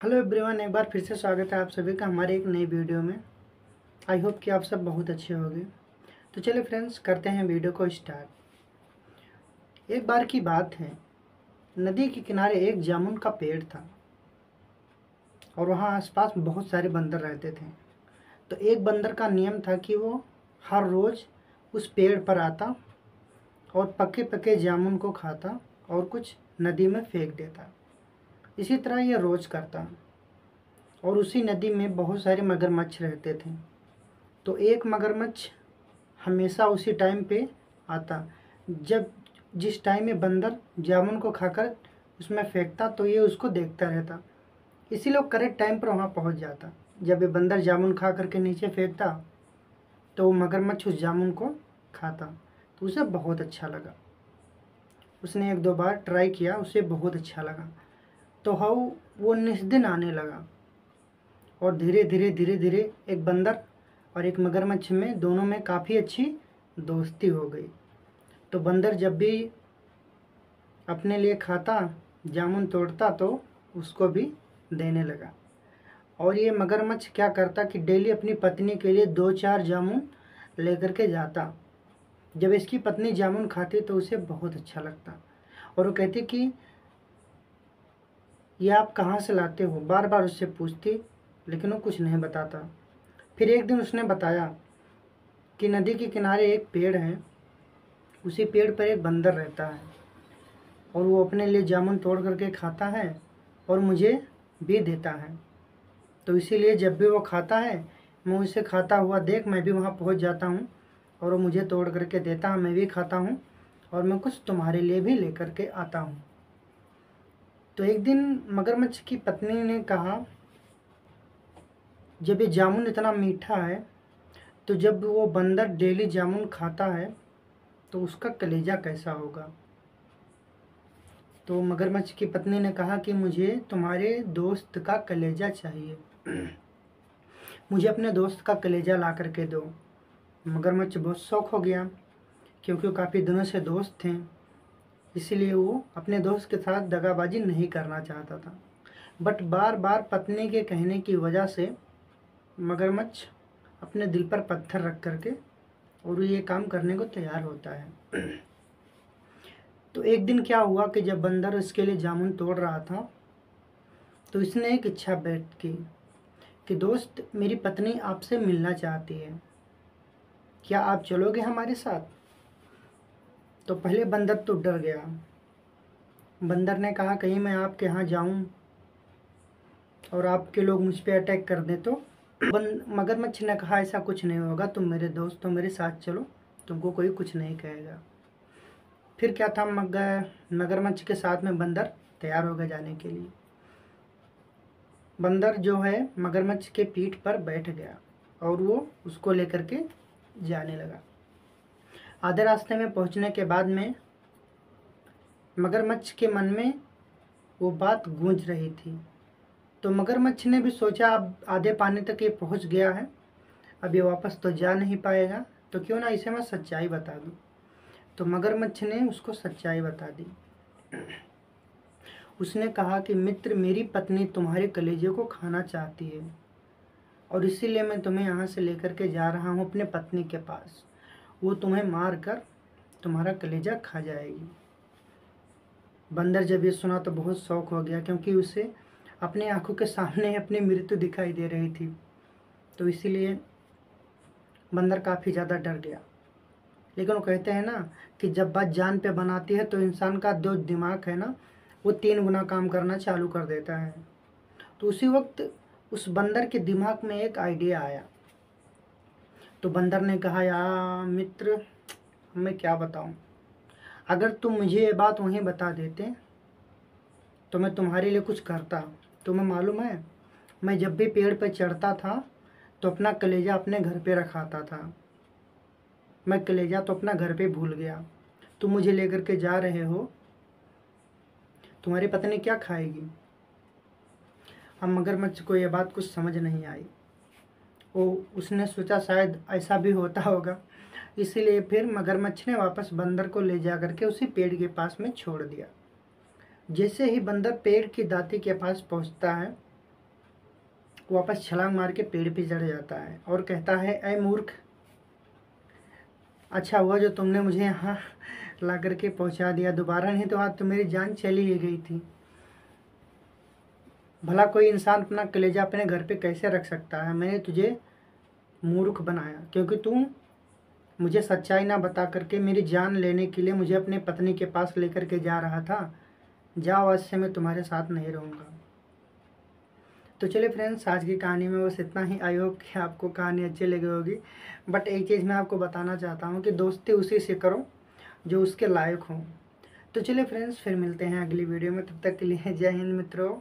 Hello everyone, एक बार फिर से स्वागत है आप सभी का हमारे एक नई वीडियो में। आई होप कि आप सब बहुत अच्छे होंगे। तो चलिए फ्रेंड्स, करते हैं वीडियो को स्टार्ट। एक बार की बात है, नदी के किनारे एक जामुन का पेड़ था और वहाँ आसपास बहुत सारे बंदर रहते थे। तो एक बंदर का नियम था कि वो हर रोज़ उस पेड़ पर आता और पके पके जामुन को खाता और कुछ नदी में फेंक देता। इसी तरह ये रोज़ करता और उसी नदी में बहुत सारे मगरमच्छ रहते थे। तो एक मगरमच्छ हमेशा उसी टाइम पे आता, जब जिस टाइम में बंदर जामुन को खाकर उसमें फेंकता तो ये उसको देखता रहता। इसीलिए वो करेक्ट टाइम पर वहाँ पहुँच जाता। जब ये बंदर जामुन खा करके नीचे फेंकता तो वो मगरमच्छ उस जामुन को खाता। तो उसे बहुत अच्छा लगा। उसने एक दो बार ट्राई किया, उसे बहुत अच्छा लगा। तो हाउ वो नेक्स्ट दिन आने लगा और धीरे धीरे धीरे धीरे एक बंदर और एक मगरमच्छ में दोनों में काफ़ी अच्छी दोस्ती हो गई। तो बंदर जब भी अपने लिए खाता, जामुन तोड़ता तो उसको भी देने लगा। और ये मगरमच्छ क्या करता कि डेली अपनी पत्नी के लिए 2-4 जामुन लेकर के जाता। जब इसकी पत्नी जामुन खाती तो उसे बहुत अच्छा लगता और वो कहती कि ये आप कहाँ से लाते हो, बार बार उससे पूछती, लेकिन वो कुछ नहीं बताता। फिर एक दिन उसने बताया कि नदी के किनारे एक पेड़ है, उसी पेड़ पर एक बंदर रहता है और वो अपने लिए जामुन तोड़ करके खाता है और मुझे भी देता है। तो इसीलिए जब भी वो खाता है, मैं उसे खाता हुआ देख मैं भी वहाँ पहुँच जाता हूँ और वो मुझे तोड़ करके देता है, मैं भी खाता हूँ और मैं कुछ तुम्हारे लिए भी लेकर के आता हूँ। तो एक दिन मगरमच्छ की पत्नी ने कहा, जब ये जामुन इतना मीठा है तो जब वो बंदर डेली जामुन खाता है तो उसका कलेजा कैसा होगा। तो मगरमच्छ की पत्नी ने कहा कि मुझे तुम्हारे दोस्त का कलेजा चाहिए, मुझे अपने दोस्त का कलेजा ला करके दो। मगरमच्छ बहुत शौक हो गया क्योंकि वो काफ़ी दिनों से दोस्त थे, इसीलिए वो अपने दोस्त के साथ दगाबाजी नहीं करना चाहता था। बट बार बार पत्नी के कहने की वजह से मगरमच्छ अपने दिल पर पत्थर रख करके और वो ये काम करने को तैयार होता है। तो एक दिन क्या हुआ कि जब बंदर इसके लिए जामुन तोड़ रहा था तो इसने एक इच्छा व्यक्त की कि दोस्त, मेरी पत्नी आपसे मिलना चाहती है, क्या आप चलोगे हमारे साथ। तो पहले बंदर तो डर गया। बंदर ने कहा कहीं मैं आपके यहाँ जाऊँ और आपके लोग मुझ पे अटैक कर दें तो। मगरमच्छ ने कहा ऐसा कुछ नहीं होगा, तुम मेरे दोस्त हो, मेरे साथ चलो, तुमको कोई कुछ नहीं कहेगा। फिर क्या था, मगरमच्छ के साथ में बंदर तैयार हो गया जाने के लिए। बंदर जो है मगरमच्छ के पीठ पर बैठ गया और वो उसको लेकर के जाने लगा। आधे रास्ते में पहुंचने के बाद में मगरमच्छ के मन में वो बात गूंज रही थी। तो मगरमच्छ ने भी सोचा अब आधे पानी तक ये पहुंच गया है, अब ये वापस तो जा नहीं पाएगा, तो क्यों ना इसे मैं सच्चाई बता दूं। तो मगरमच्छ ने उसको सच्चाई बता दी। उसने कहा कि मित्र, मेरी पत्नी तुम्हारे कलेजे को खाना चाहती है और इसीलिए मैं तुम्हें यहाँ से लेकर के जा रहा हूँ अपने पत्नी के पास। वो तुम्हें मार कर तुम्हारा कलेजा खा जाएगी। बंदर जब ये सुना तो बहुत शौक हो गया क्योंकि उसे अपनी आंखों के सामने अपनी मृत्यु दिखाई दे रही थी। तो इसीलिए बंदर काफ़ी ज़्यादा डर गया। लेकिन वो कहते हैं ना कि जब बात जान पे बनाती है तो इंसान का जो दिमाग है ना, वो 3 गुना काम करना चालू कर देता है। तो उसी वक्त उस बंदर के दिमाग में एक आइडिया आया। तो बंदर ने कहा, यार मित्र, मैं क्या बताऊं, अगर तुम मुझे ये बात वहीं बता देते तो मैं तुम्हारे लिए कुछ करता। तुम्हें मालूम है, मैं जब भी पेड़ पर चढ़ता था तो अपना कलेजा अपने घर पे रखाता था। मैं कलेजा तो अपना घर पे भूल गया, तुम मुझे लेकर के जा रहे हो, तुम्हारी पत्नी क्या खाएगी। अब मगरमच्छ को यह बात कुछ समझ नहीं आई। उसने सोचा शायद ऐसा भी होता होगा, इसीलिए फिर मगरमच्छ ने वापस बंदर को ले जा करके उसी पेड़ के पास में छोड़ दिया। जैसे ही बंदर पेड़ की दाती के पास पहुंचता है वापस छलांग मार के पेड़ पे चढ़ जाता है और कहता है, ऐ मूर्ख, अच्छा हुआ जो तुमने मुझे यहाँ ला करके पहुँचा दिया, दोबारा नहीं तो आज तो मेरी जान चली ही गई थी। भला कोई इंसान अपना कलेजा अपने घर पे कैसे रख सकता है? मैंने तुझे मूर्ख बनाया क्योंकि तू मुझे सच्चाई ना बता करके मेरी जान लेने के लिए मुझे अपनी पत्नी के पास लेकर के जा रहा था। जाओ, आज से मैं तुम्हारे साथ नहीं रहूँगा। तो चलिए फ्रेंड्स, आज की कहानी में बस इतना ही। आई होप कि आपको कहानी अच्छी लगी होगी। बट एक चीज़ मैं आपको बताना चाहता हूँ कि दोस्ती उसी से करो जो उसके लायक हो। तो चलिए फ्रेंड्स, फिर मिलते हैं अगली वीडियो में। तब तक के लिए जय हिंद मित्रों।